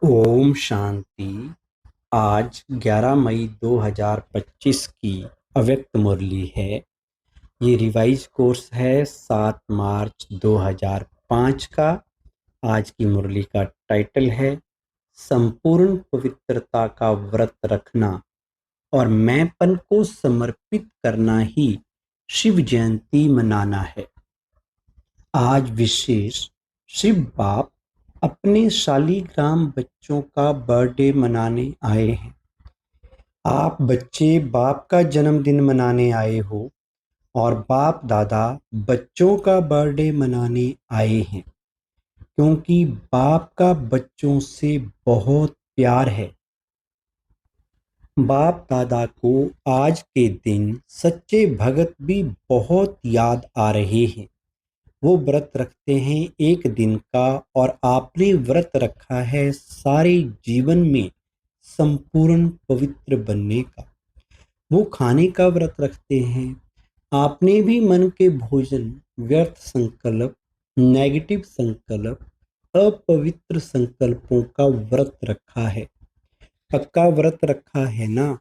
ओम शांति। आज 11 मई 2025 की अव्यक्त मुरली है। ये रिवाइज कोर्स है 7 मार्च 2005 का। आज की मुरली का टाइटल है संपूर्ण पवित्रता का व्रत रखना और मैंपन को समर्पित करना ही शिव जयंती मनाना है। आज विशेष शिव बाप अपने शालीग्राम बच्चों का बर्थडे मनाने आए हैं। आप बच्चे बाप का जन्मदिन मनाने आए हो और बाप दादा बच्चों का बर्थडे मनाने आए हैं, क्योंकि बाप का बच्चों से बहुत प्यार है। बाप दादा को आज के दिन सच्चे भगत भी बहुत याद आ रहे हैं। वो व्रत रखते हैं एक दिन का, और आपने व्रत रखा है सारे जीवन में संपूर्ण पवित्र बनने का। वो खाने का व्रत रखते हैं। आपने भी मन के भोजन, व्यर्थ संकल्प, नेगेटिव संकल्प, अपवित्र संकल्पों का व्रत रखा है। पक्का व्रत रखा है ना?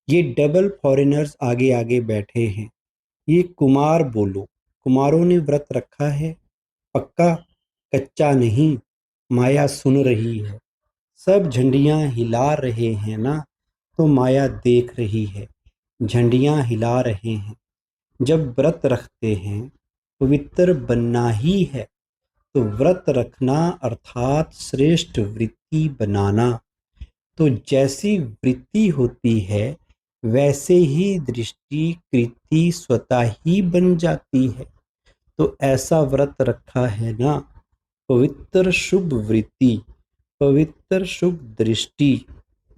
ये डबल फॉरेनर्स आगे आगे बैठे हैं। ये कुमार बोलो, कुमारों ने व्रत रखा है पक्का, कच्चा नहीं। माया सुन रही है, सब झंडियां हिला रहे हैं ना, तो माया देख रही है, झंडियां हिला रहे हैं। जब व्रत रखते हैं, पवित्र बनना ही है, तो व्रत रखना अर्थात श्रेष्ठ वृत्ति बनाना। तो जैसी वृत्ति होती है वैसे ही दृष्टि कृति स्वतः ही बन जाती है। तो ऐसा व्रत रखा है ना, पवित्र शुभ वृत्ति, पवित्र शुभ दृष्टि।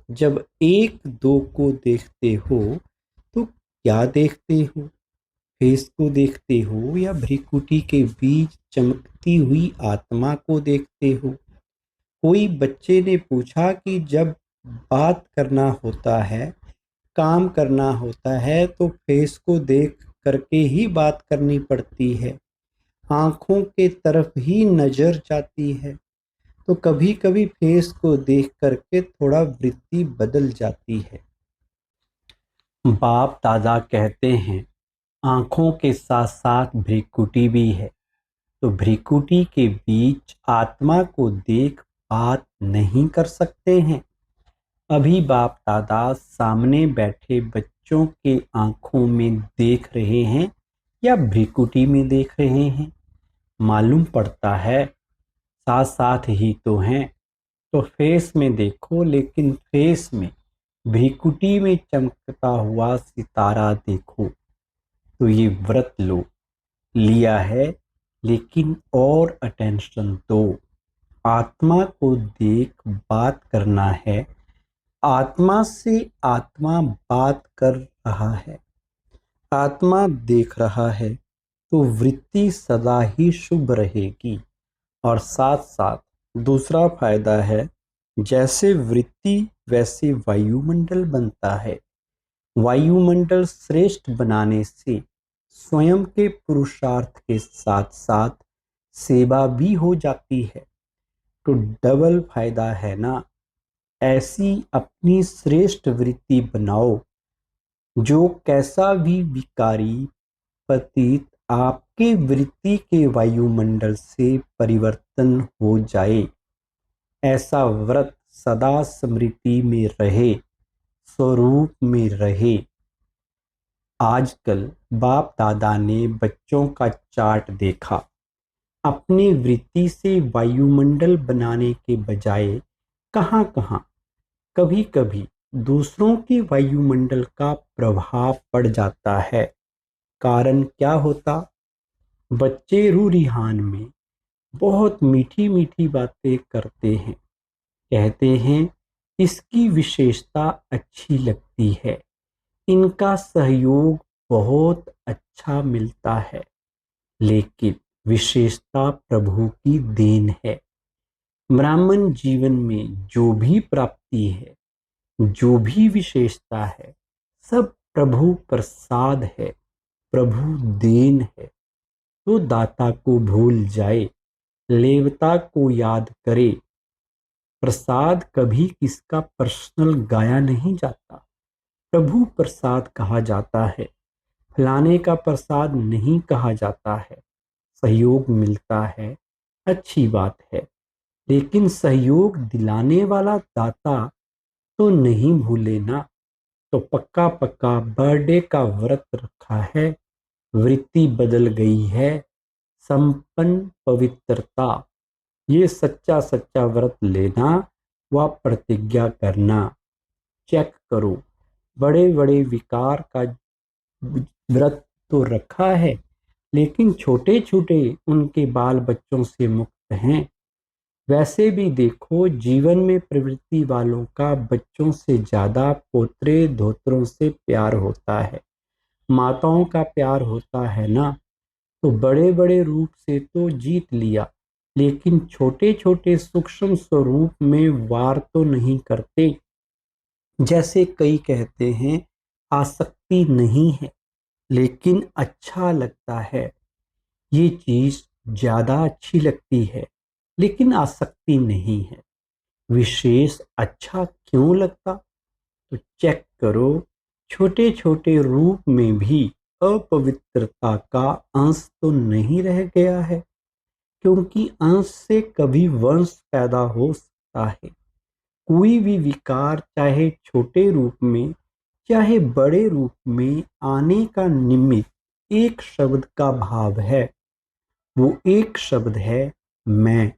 जब एक दो को देखते हो तो क्या देखते हो? फेस को देखते हो या भ्रिकुटी के बीच चमकती हुई आत्मा को देखते हो? कोई बच्चे ने पूछा कि जब बात करना होता है, काम करना होता है, तो फेस को देख करके ही बात करनी पड़ती है, आंखों के तरफ ही नजर जाती है। तो कभी कभी फेस को देख करके थोड़ा वृत्ति बदल जाती है। बाप दादा कहते हैं आंखों के साथ साथ भ्रिकुटी भी है, तो भ्रिकुटी के बीच आत्मा को देख बात नहीं कर सकते हैं। अभी बाप दादा सामने बैठे बच्चों के आंखों में देख रहे हैं या भ्रिकुटी में देख रहे हैं? मालूम पड़ता है साथ साथ ही तो हैं। तो फेस में देखो, लेकिन फेस में भ्रिकुटी में चमकता हुआ सितारा देखो। तो ये व्रत लो, लिया है, लेकिन और अटेंशन दो। आत्मा को देख बात करना है, आत्मा से आत्मा बात कर रहा है, आत्मा देख रहा है, तो वृत्ति सदा ही शुभ रहेगी। और साथ साथ दूसरा फायदा है, जैसे वृत्ति वैसे वायुमंडल बनता है। वायुमंडल श्रेष्ठ बनाने से स्वयं के पुरुषार्थ के साथ साथ सेवा भी हो जाती है। तो डबल फायदा है ना। ऐसी अपनी श्रेष्ठ वृत्ति बनाओ, जो कैसा भी विकारी पतित आपके वृत्ति के वायुमंडल से परिवर्तन हो जाए। ऐसा व्रत सदा स्मृति में रहे, स्वरूप में रहे। आजकल बाप दादा ने बच्चों का चार्ट देखा। अपनी वृत्ति से वायुमंडल बनाने के बजाय कहाँ कहाँ कभी कभी दूसरों के वायुमंडल का प्रभाव पड़ जाता है। कारण क्या होता? बच्चे रूरिहान में बहुत मीठी मीठी बातें करते हैं, कहते हैं इसकी विशेषता अच्छी लगती है, इनका सहयोग बहुत अच्छा मिलता है। लेकिन विशेषता प्रभु की देन है। ब्राह्मण जीवन में जो भी प्राप्ति है, जो भी विशेषता है, सब प्रभु प्रसाद है, प्रभु देन है। तो दाता को भूल जाए, लेवता को याद करे, प्रसाद कभी किसका पर्सनल गाया नहीं जाता, प्रभु प्रसाद कहा जाता है। फलाने का प्रसाद नहीं कहा जाता है। सहयोग मिलता है, अच्छी बात है, लेकिन सहयोग दिलाने वाला दाता तो नहीं भूले ना। तो पक्का पक्का बर्थडे का व्रत रखा है, वृत्ति बदल गई है, संपन्न पवित्रता। ये सच्चा सच्चा व्रत लेना व प्रतिज्ञा करना। चेक करो, बड़े बड़े विकार का व्रत तो रखा है, लेकिन छोटे छोटे उनके बाल बच्चों से मुक्त हैं। वैसे भी देखो, जीवन में प्रवृत्ति वालों का बच्चों से ज्यादा पोतरे धोत्रों से प्यार होता है, माताओं का प्यार होता है ना। तो बड़े बड़े रूप से तो जीत लिया, लेकिन छोटे छोटे सूक्ष्म स्वरूप में वार तो नहीं करते। जैसे कई कहते हैं आसक्ति नहीं है, लेकिन अच्छा लगता है। ये चीज ज्यादा अच्छी लगती है, लेकिन आसक्ति नहीं है। विशेष अच्छा क्यों लगता? तो चेक करो, छोटे छोटे रूप में भी अपवित्रता का अंश तो नहीं रह गया है, क्योंकि अंश से कभी वंश पैदा हो सकता है। कोई भी विकार चाहे छोटे रूप में चाहे बड़े रूप में आने का निमित्त एक शब्द का भाव है। वो एक शब्द है मैं,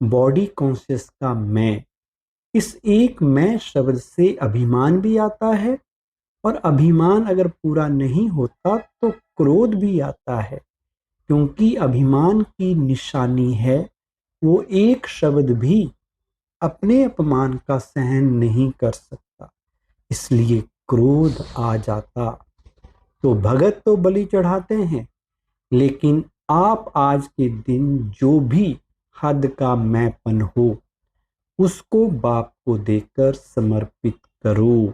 बॉडी कॉन्शियस का मैं। इस एक मैं शब्द से अभिमान भी आता है, और अभिमान अगर पूरा नहीं होता तो क्रोध भी आता है, क्योंकि अभिमान की निशानी है वो एक शब्द भी अपने अपमान का सहन नहीं कर सकता, इसलिए क्रोध आ जाता। तो भगत तो बलि चढ़ाते हैं, लेकिन आप आज के दिन जो भी हद का मैंपन हो उसको बाप को देकर समर्पित करो।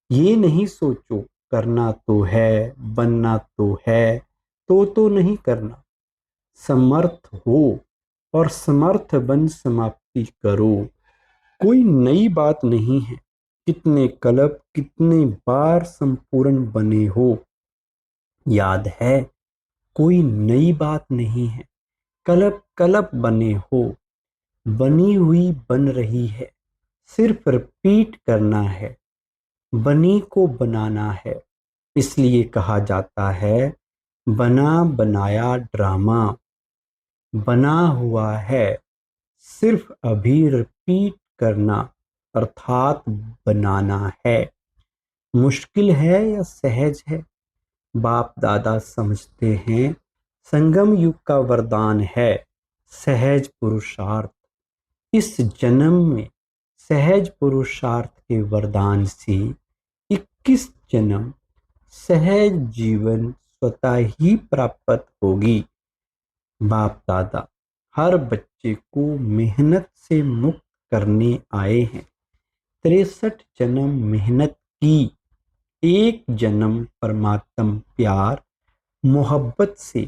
ये नहीं सोचो करना तो है, बनना तो है, तो नहीं करना। समर्थ हो और समर्थ बन समाप्ति करो। कोई नई बात नहीं है, कितने कल्प कितने बार संपूर्ण बने हो। याद है, कोई नई बात नहीं है, कल्प कल्प बने हो। बनी हुई बन रही है, सिर्फ रिपीट करना है, बनी को बनाना है। इसलिए कहा जाता है बना बनाया ड्रामा। बना हुआ है, सिर्फ अभी रिपीट करना अर्थात बनाना है। मुश्किल है या सहज है? बाप दादा समझते हैं संगम युग का वरदान है सहज पुरुषार्थ। इस जन्म में सहज पुरुषार्थ के वरदान से 21 जन्म सहज जीवन स्वतः ही प्राप्त होगी। बाप दादा हर बच्चे को मेहनत से मुक्त करने आए हैं। 63 जन्म मेहनत की, एक जन्म परमात्म प्यार मोहब्बत से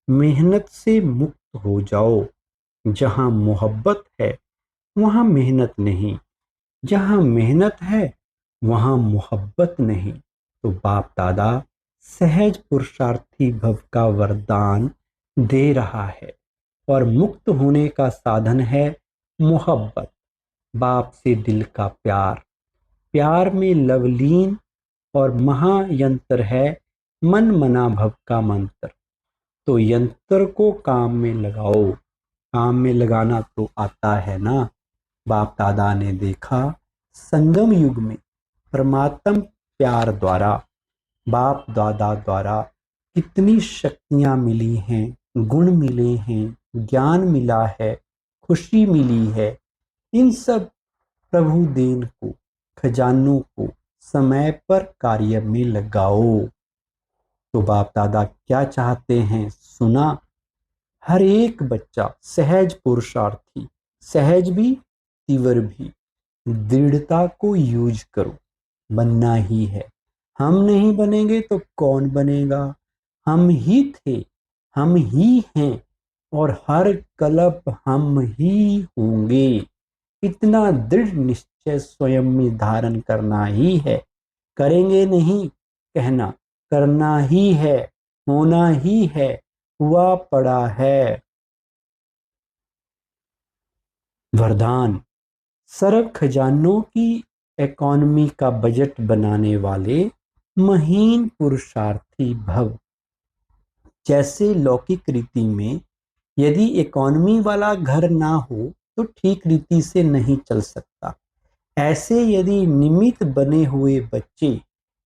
मेहनत से मुक्त हो जाओ। जहां मोहब्बत है वहां मेहनत नहीं, जहां मेहनत है वहां मोहब्बत नहीं। तो बाप दादा सहज पुरुषार्थी भव का वरदान दे रहा है, और मुक्त होने का साधन है मोहब्बत। बाप से दिल का प्यार, प्यार में लवलीन और महायंत्र है मन मना भव का मंत्र। तो यंत्र को काम में लगाओ। काम में लगाना तो आता है ना। बाप दादा ने देखा संगम युग में परमात्म प्यार द्वारा बाप दादा द्वारा कितनी शक्तियां मिली हैं, गुण मिले हैं, ज्ञान मिला है, खुशी मिली है। इन सब प्रभु देन को, खजानों को समय पर कार्य में लगाओ। तो बाप दादा क्या चाहते हैं सुना? हर एक बच्चा सहज पुरुषार्थी, सहज भी तीव्र भी। दृढ़ता को यूज करो, बनना ही है। हम नहीं बनेंगे तो कौन बनेगा? हम ही थे, हम ही हैं, और हर कल्प हम ही होंगे। इतना दृढ़ निश्चय स्वयं में धारण करना ही है। करेंगे नहीं कहना, करना ही है, होना ही है, हुआ पड़ा है। वरदान। सरब खजानों की इकोनॉमी का बजट बनाने वाले महीन पुरुषार्थी भव। जैसे लौकिक रीति में यदि इकोनॉमी वाला घर ना हो तो ठीक रीति से नहीं चल सकता, ऐसे यदि निमित्त बने हुए बच्चे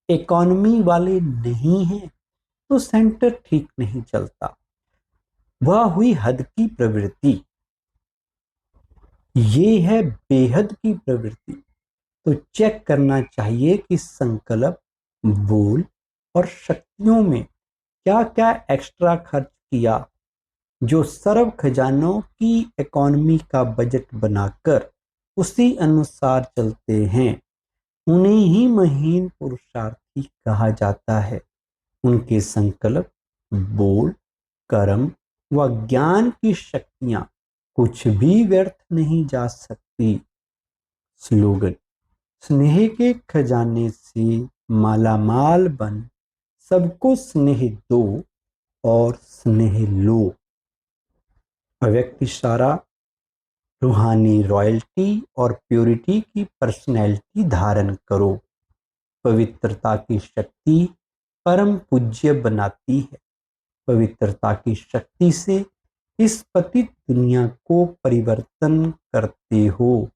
इकोनॉमी वाले नहीं हैं तो सेंटर ठीक नहीं चलता। वह हुई हद की प्रवृत्ति, ये है बेहद की प्रवृत्ति। तो चेक करना चाहिए कि संकल्प, बोल और शक्तियों में क्या क्या एक्स्ट्रा खर्च किया। जो सर्व खजानों की इकोनॉमी का बजट बनाकर उसी अनुसार चलते हैं उन्हें ही महीन पुरुषार्थी कहा जाता है। उनके संकल्प, बोल, कर्म व ज्ञान की शक्तियां कुछ भी व्यर्थ नहीं जा सकती। स्लोगन। स्नेह के खजाने से मालामाल बन, सबको स्नेह दो और स्नेह लो। अव्यक्त इशारा। रूहानी रॉयल्टी और प्योरिटी की पर्सनैलिटी धारण करो। पवित्रता की शक्ति परम पूज्य बनाती है। पवित्रता की शक्ति से इस पतित दुनिया को परिवर्तन करते हो।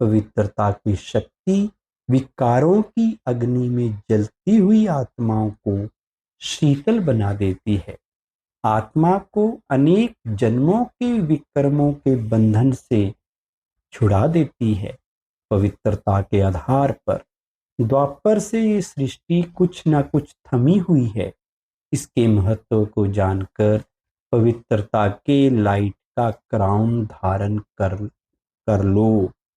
पवित्रता की शक्ति विकारों की अग्नि में जलती हुई आत्माओं को शीतल बना देती है। आत्मा को अनेक जन्मों के विकर्मों के बंधन से छुड़ा देती है। पवित्रता के आधार पर द्वापर से ये सृष्टि कुछ न कुछ थमी हुई है। इसके महत्व को जानकर पवित्रता के लाइट का क्राउन धारण कर लो।